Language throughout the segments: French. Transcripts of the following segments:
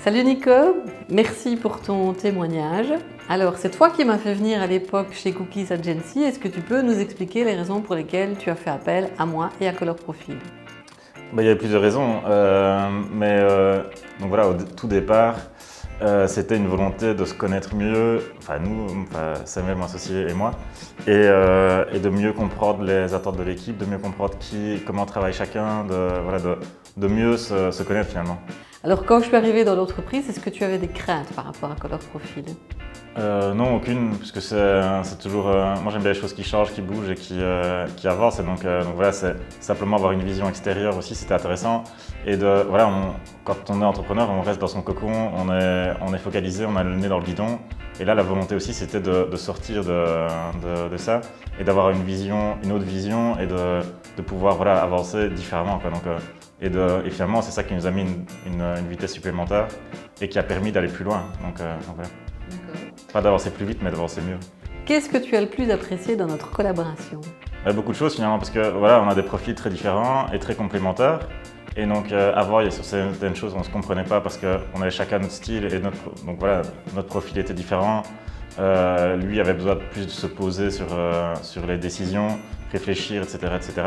Salut Nico, merci pour ton témoignage. Alors, c'est toi qui m'as fait venir à l'époque chez Cookies Agency. Est-ce que tu peux nous expliquer les raisons pour lesquelles tu as fait appel à moi et à Color Profile? Il y a plusieurs raisons, donc voilà, au tout départ, c'était une volonté de se connaître mieux, Samuel, mon associé et moi, et de mieux comprendre les attentes de l'équipe, de mieux comprendre comment travaille chacun, de mieux se connaître finalement. Alors, quand je suis arrivée dans l'entreprise, est-ce que tu avais des craintes par rapport à Color Profile? Non, aucune, puisque c'est toujours. Moi, j'aime bien les choses qui changent, qui bougent et qui avancent. Et donc voilà, c'est simplement avoir une vision extérieure aussi, c'était intéressant. Et quand on est entrepreneur, on reste dans son cocon, on est focalisé, on a le nez dans le guidon. Et là, la volonté aussi, c'était de sortir de ça et d'avoir une autre vision et de pouvoir avancer différemment, quoi. Donc, et finalement, c'est ça qui nous a mis une vitesse supplémentaire et qui a permis d'aller plus loin. Donc voilà. Pas d'avancer plus vite, mais d'avancer mieux. Qu'est-ce que tu as le plus apprécié dans notre collaboration? Beaucoup de choses finalement, parce que voilà, on a des profils très différents et très complémentaires. Et donc avant, il y a sur certaines choses, on ne se comprenait pas parce qu'on avait chacun notre style et notre profil était différent. Lui avait besoin de plus de se poser sur les décisions, réfléchir, etc. etc.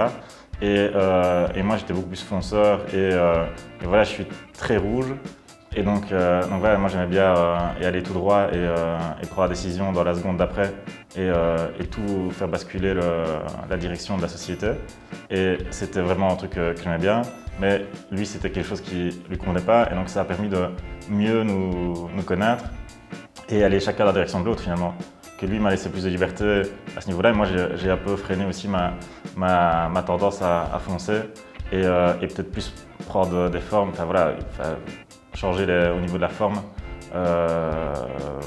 Et moi, j'étais beaucoup plus fonceur et voilà, je suis très rouge. Et donc voilà, moi j'aimais bien aller tout droit et prendre la décision dans la seconde d'après et tout faire basculer la direction de la société. Et c'était vraiment un truc que j'aimais bien, mais lui c'était quelque chose qui lui convenait pas et donc ça a permis de mieux nous connaître et aller chacun dans la direction de l'autre finalement. Que lui m'a laissé plus de liberté à ce niveau-là et moi j'ai un peu freiné aussi ma tendance à foncer et peut-être plus prendre des formes, changer au niveau de la forme,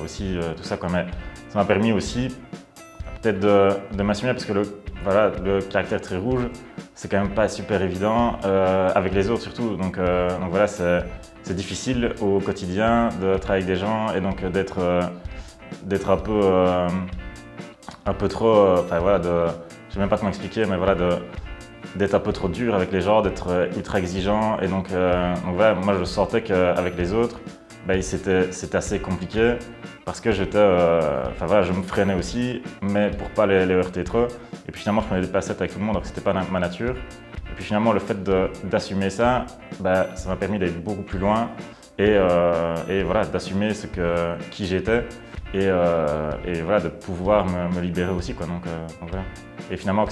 aussi tout ça quoi. Mais ça m'a permis aussi peut-être de m'assumer parce que le caractère très rouge c'est quand même pas super évident avec les autres surtout, donc voilà, c'est difficile au quotidien de travailler avec des gens et donc d'être un peu trop, je sais même pas comment expliquer, mais voilà, d'être un peu trop dur avec les gens, d'être ultra exigeant. Et donc voilà, moi je sentais qu'avec les autres, c'était assez compliqué parce que je me freinais aussi, mais pour pas les heurter trop. Et puis finalement, je prenais des passettes avec tout le monde, donc c'était pas ma nature. Et puis finalement, le fait d'assumer ça, ça m'a permis d'aller beaucoup plus loin et voilà, d'assumer qui j'étais et voilà, de pouvoir me libérer aussi, quoi. Donc voilà. Et finalement, il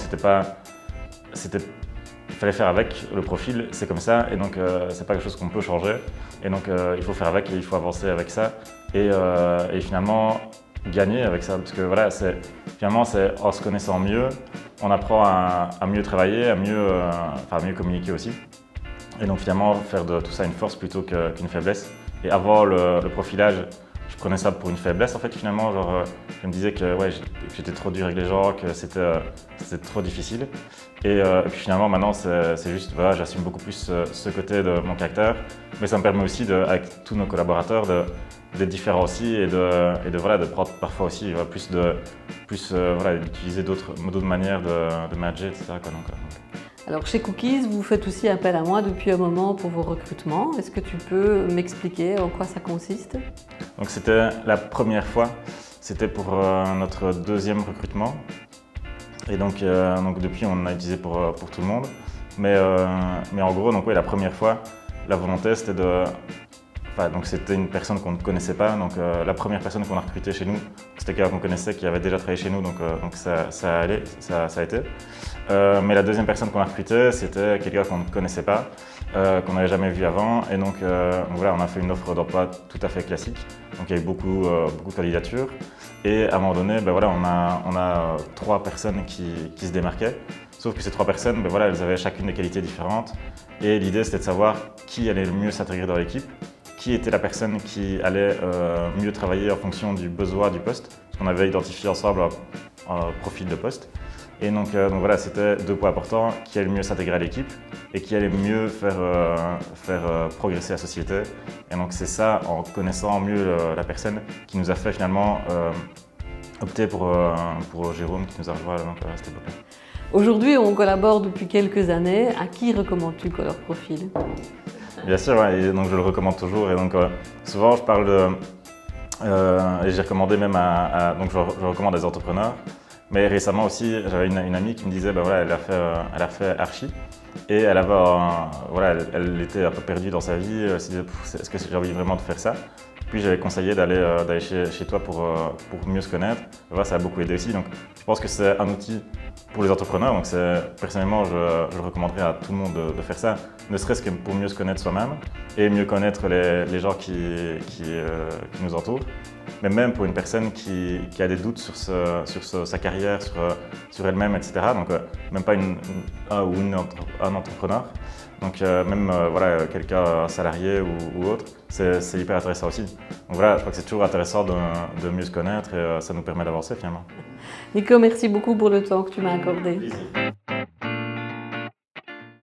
fallait faire avec le profil, c'est comme ça, et donc c'est pas quelque chose qu'on peut changer. Et donc il faut faire avec et il faut avancer avec ça et finalement gagner avec ça, parce que voilà, finalement c'est en se connaissant mieux, on apprend à mieux travailler, à mieux communiquer aussi. Et donc finalement faire de tout ça une force plutôt qu'une faiblesse. Et avant le profilage, je prenais ça pour une faiblesse en fait finalement, je me disais que j'étais trop dur avec les gens, que c'était trop difficile. Et puis finalement maintenant c'est juste, voilà, j'assume beaucoup plus ce côté de mon caractère, mais ça me permet aussi avec tous nos collaborateurs d'être différents aussi et de prendre parfois aussi d'utiliser d'autres manières de manager, etc. quoi. Alors chez Cookies, vous faites aussi appel à moi depuis un moment pour vos recrutements. Est-ce que tu peux m'expliquer en quoi ça consiste? Donc c'était la première fois, c'était pour notre deuxième recrutement. Et donc depuis on a utilisé pour tout le monde. Mais en gros, la première fois, la volonté c'était c'était une personne qu'on ne connaissait pas. Donc la première personne qu'on a recrutée chez nous, c'était quelqu'un qu'on connaissait qui avait déjà travaillé chez nous, donc ça allait, ça a été. Mais la deuxième personne qu'on a recrutée, c'était quelqu'un qu'on ne connaissait pas, qu'on n'avait jamais vu avant. Et donc voilà, on a fait une offre d'emploi tout à fait classique. Donc il y a eu beaucoup de candidatures. Et à un moment donné, on a 3 personnes qui se démarquaient. Sauf que ces 3 personnes, elles avaient chacune des qualités différentes. Et l'idée, c'était de savoir qui allait le mieux s'intégrer dans l'équipe, qui était la personne qui allait mieux travailler en fonction du besoin du poste. Parce qu'on avait identifié ensemble un profil de poste. Et donc voilà, c'était 2 points importants, qui allait mieux s'intégrer à l'équipe et qui allait mieux faire progresser la société. Et donc c'est ça, en connaissant mieux la personne, qui nous a fait finalement opter pour Jérôme qui nous a rejoint à cette époque-là. Aujourd'hui, on collabore depuis quelques années. À qui recommandes-tu Color Profile? Bien sûr, ouais, et donc je le recommande toujours. Et donc souvent je parle de, et j'ai recommandé même donc je recommande à des entrepreneurs. Mais récemment aussi, j'avais une amie qui me disait, bah voilà, elle a fait archi et elle avait, voilà, elle était un peu perdue dans sa vie. Elle se disait, est-ce que j'ai envie vraiment de faire ça? Puis j'avais conseillé d'aller chez toi pour mieux se connaître. Voilà, ça a beaucoup aidé aussi. Donc je pense que c'est un outil pour les entrepreneurs. Donc personnellement, je recommanderais à tout le monde de faire ça, ne serait-ce que pour mieux se connaître soi-même et mieux connaître les gens qui nous entourent. Mais même pour une personne qui a des doutes sur sa carrière, sur elle-même, etc. Donc même pas un entrepreneur. Donc même voilà, quelqu'un, un salarié ou autre, c'est hyper intéressant aussi. Donc voilà, je crois que c'est toujours intéressant de mieux se connaître et ça nous permet d'avancer finalement. Nico, merci beaucoup pour le temps que tu m'as accordé. Plaisir.